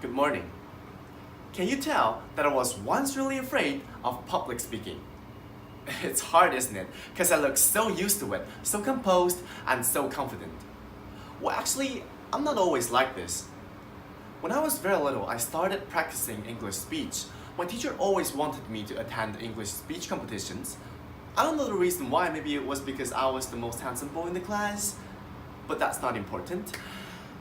Good morning. Can you tell that I was once really afraid of public speaking? It's hard, isn't it? Because I look so used to it, so composed, and so confident. Well, actually, I'm not always like this. When I was very little, I started practicing English speech. My teacher always wanted me to attend English speech competitions. I don't know the reason why, maybe it was because I was the most handsome boy in the class, but that's not important.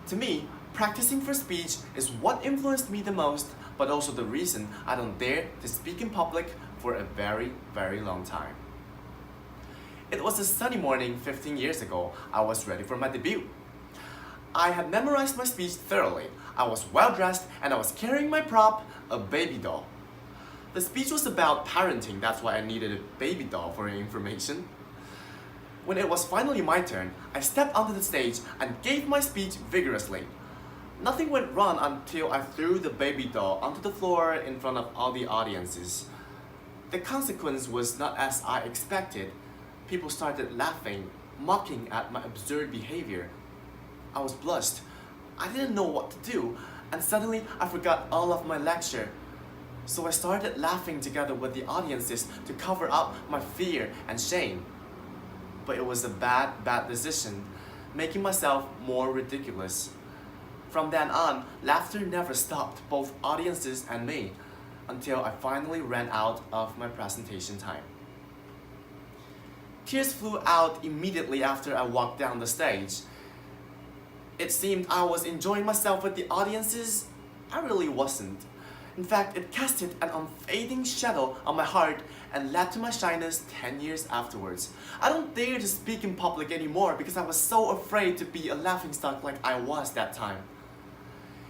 To me, practicing for speech is what influenced me the most, but also the reason I don't dare to speak in public for a very, very long time. It was a sunny morning 15 years ago. I was ready for my debut. I had memorized my speech thoroughly. I was well dressed and I was carrying my prop, a baby doll. The speech was about parenting, that's why I needed a baby doll for your information. When it was finally my turn, I stepped onto the stage and gave my speech vigorously. Nothing went wrong until I threw the baby doll onto the floor in front of all the audiences. The consequence was not as I expected. People started laughing, mocking at my absurd behavior. I was blushed. I didn't know what to do, and suddenly I forgot all of my lecture. So I started laughing together with the audiences to cover up my fear and shame. But it was a bad decision, making myself more ridiculous. From then on, laughter never stopped both audiences and me until I finally ran out of my presentation time. Tears flew out immediately after I walked down the stage. It seemed I was enjoying myself with the audiences. I really wasn't. In fact, it casted an unfading shadow on my heart and led to my shyness 10 years afterwards. I don't dare to speak in public anymore because I was so afraid to be a laughingstock like I was that time.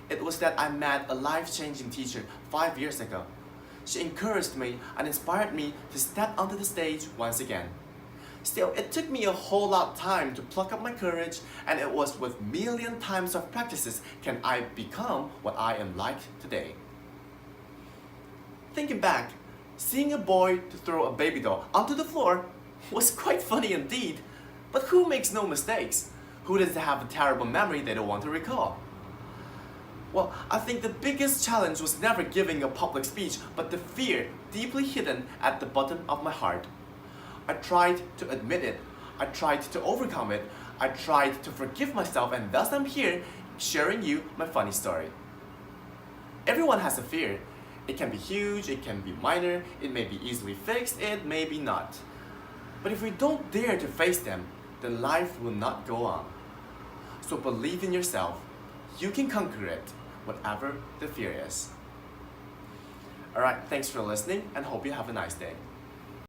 It was that I met a life-changing teacher 5 years ago. She encouraged me and inspired me to step onto the stage once again. Still, it took me a whole lot of time to pluck up my courage, and it was with million times of practices can I become what I am like today. Thinking back, seeing a boy to throw a baby doll onto the floor was quite funny indeed. But who makes no mistakes? Who doesn't have a terrible memory they don't want to recall? Well, I think the biggest challenge was never giving a public speech, but the fear deeply hidden at the bottom of my heart. I tried to admit it. I tried to overcome it. I tried to forgive myself, and thus I'm here sharing you my funny story. Everyone has a fear. It can be huge, it can be minor, it may be easily fixed, it may be not. But if we don't dare to face them, then life will not go on. So believe in yourself. You can conquer it, whatever the fear is. Alright, thanks for listening and hope you have a nice day.